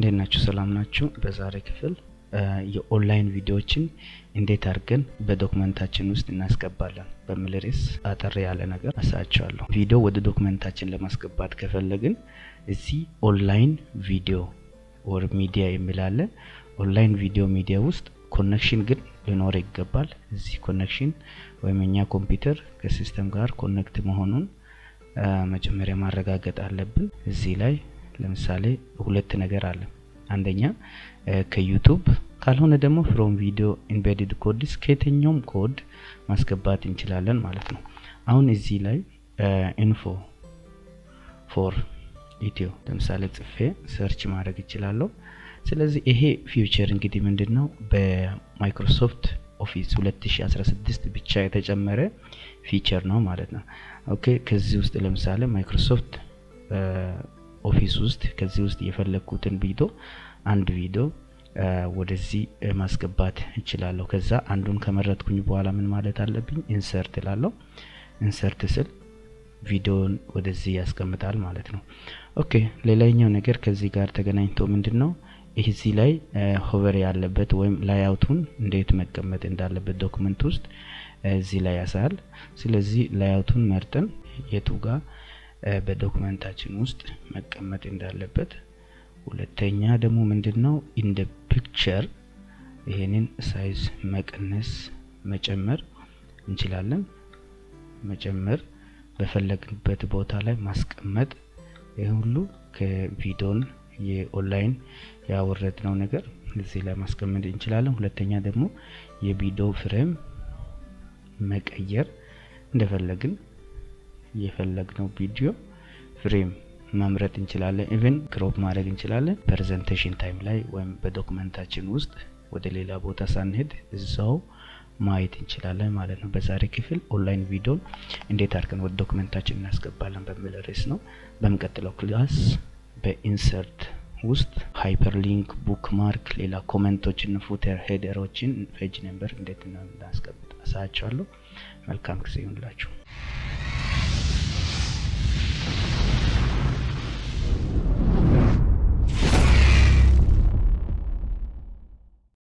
እንዴት ናችሁ? ሰላም ናችሁ? በዛሬ ክፍል የኦንላይን ቪዲዮዎችን እንዴት አድርገን በዶክመንታችን ውስጥ እናስገባለን በሚል ርዕስ አጠር ያለ ነገር አሳያችኋለሁ። ቪዲዮ ወደ ዶክመንታችን ለማስገባት ከፈለግን እዚህ ኦንላይን ቪዲዮ ኦር ሚዲያ የሚል አለ። ኦንላይን ቪዲዮ ሚዲያ ውስጥ ኮኔክሽን ግን ሊኖር ይገባል። እዚህ ኮኔክሽን ወይም እኛ ኮምፒውተር ከሲስተም ጋር ኮኔክት መሆኑን መጀመሪያ ማረጋገጥ አለብን። እዚህ ላይ ለምሳሌ ሁለት ነገር አለ። አንደኛ ከዩቲዩብ ካልሆነ ደግሞ from video embedded codes ከየትኛውም ኮድ ማስገባት እንችላለን ማለት ነው። አሁን እዚህ ላይ info for ኢትዮ ለምሳሌ ጽፌ ሰርች ማድረግ እችላለሁ። ስለዚህ ይሄ ፊውቸር እንግዲህ ምንድነው በማይክሮሶፍት ኦፊስ 2016 ብቻ የተጨመረ ፊቸር ነው ማለት ነው። ኦኬ ከዚህ ውስጥ ለምሳሌ ማይክሮሶፍት ኦፊስ ውስጥ ከዚህ ውስጥ የፈለኩትን አንድ ቪዲዮ ወደዚህ ማስገባት እችላለሁ። ከዛ አንዱን ከመረጥኩኝ በኋላ ምን ማለት አለብኝ? ኢንሰርት እላለሁ። ኢንሰርት ስል ቪዲዮን ወደዚህ ያስቀምጣል ማለት ነው። ኦኬ ሌላኛው ነገር ከዚህ ጋር ተገናኝቶ ምንድነው እዚህ ላይ ሆቨር ያለበት ወይም ላይአውቱን እንዴት መቀመጥ እንዳለበት ዶክመንት ውስጥ እዚህ ላይ ያሳያል። ስለዚህ ላይአውቱን መርጠን የቱ ጋር በዶክመንታችን ውስጥ መቀመጥ እንዳለበት። ሁለተኛ ደግሞ ምንድነው ኢን ዘ ፒክቸር ይሄንን ሳይዝ መቀነስ መጨመር እንችላለን። መጨመር በፈለግንበት ቦታ ላይ ማስቀመጥ። ይሄ ሁሉ ከቪዲዮን የኦንላይን ያወረድነው ነገር እዚህ ላይ ማስቀመጥ እንችላለን። ሁለተኛ ደግሞ የቪዲዮ ፍሬም መቀየር እንደፈለግን የፈለግነው ቪዲዮ ፍሬም መምረጥ እንችላለን። ኢቭን ክሮፕ ማድረግ እንችላለን። ፕሬዘንቴሽን ታይም ላይ ወይም በዶክመንታችን ውስጥ ወደ ሌላ ቦታ ሳንሄድ እዛው ማየት እንችላለን ማለት ነው። በዛሬ ክፍል ኦንላይን ቪዲዮን እንዴት አድርገን ወደ ዶክመንታችን እናስገባለን በሚል ርዕስ ነው። በሚቀጥለው ክላስ በኢንሰርት ውስጥ ሃይፐርሊንክ፣ ቡክማርክ፣ ሌላ ኮሜንቶችን፣ ፉተር፣ ሄደሮችን፣ ፔጅ ነምበር እንዴት እናስቀምጥ አሳያችኋለሁ። መልካም ጊዜ ይሁንላችሁ።